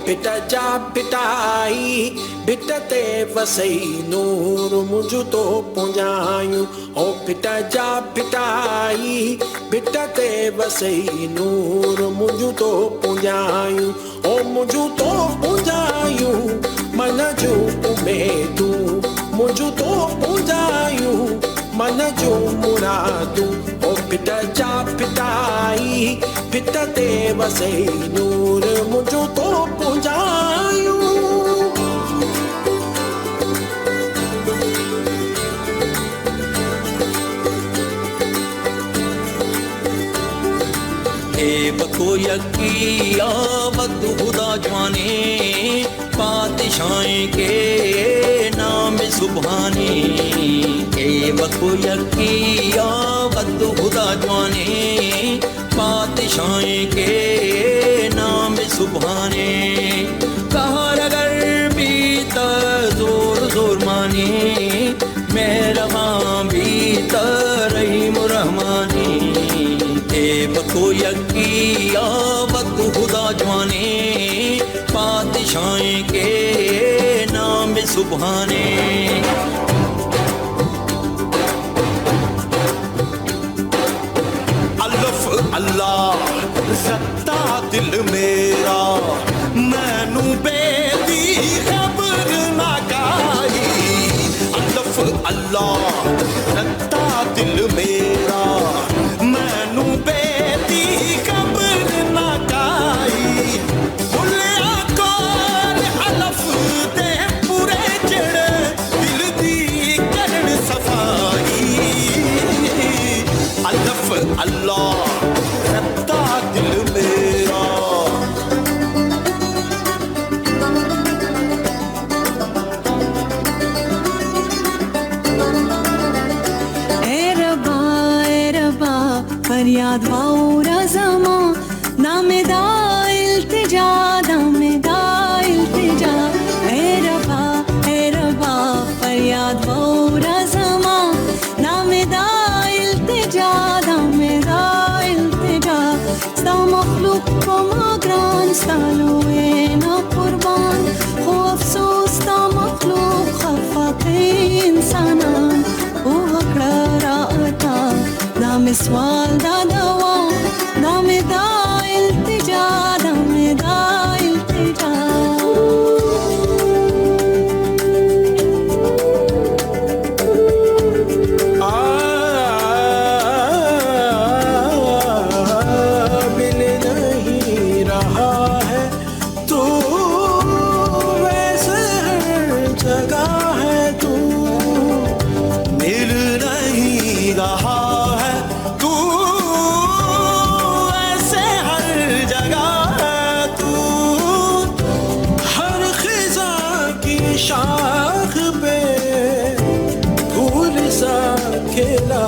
भिट जा भिटाई भिट ते वसई नूर मुझ तो पुंजायूं ओ भिट जा भिटाई भिट ते वसई नूर मुझ तो पुंजायूं ओ मुझ तो पुंजायूं मन जो उमेदूं मुझ तो पुंजायूं मन जो मुरादूं ओ भिट जा भिटाई भिट ते वसई नूर मुझ तो पुंजायूं बको यकी आबद खुदा जवाने पातशाही के नाम सुबहानी बको यकी आबद खुदा जवाने पातशाही के नाम सुबहाने कहर अगर भी जोर जोर माने मेहरबान भी रहीम रहमानी बको यकी आबद खुदा जवाने पातशाही के नाम सुबहाने अल्लाह अल्लाह रत्ता दिल मेरा मैनू बेदी खबर ना गाई अल्लाह अल्लाह रत्ता दिल मेरा मैनू बेदी खबर ना गाई भुलिया कौन अलफ दे पूरे जड़ दिल दी करन सफाई अल्लाह अल्लाह रत्ता दिल मेरा फरियाद वाउरा ज़मा नामेदा इल्तिजा ए रबा फरियाद वाउरा ज़मा नामेदा इल्तिजा sta मखलूक को माग्रान स्तालोए ना कुर्बान खो अफसोस ता मखलूक खफाते इंसानान ओ हकड़ा राता दाम सवाल दा दवा दाम दा इल्तिजा शाख पे फूल सा खिला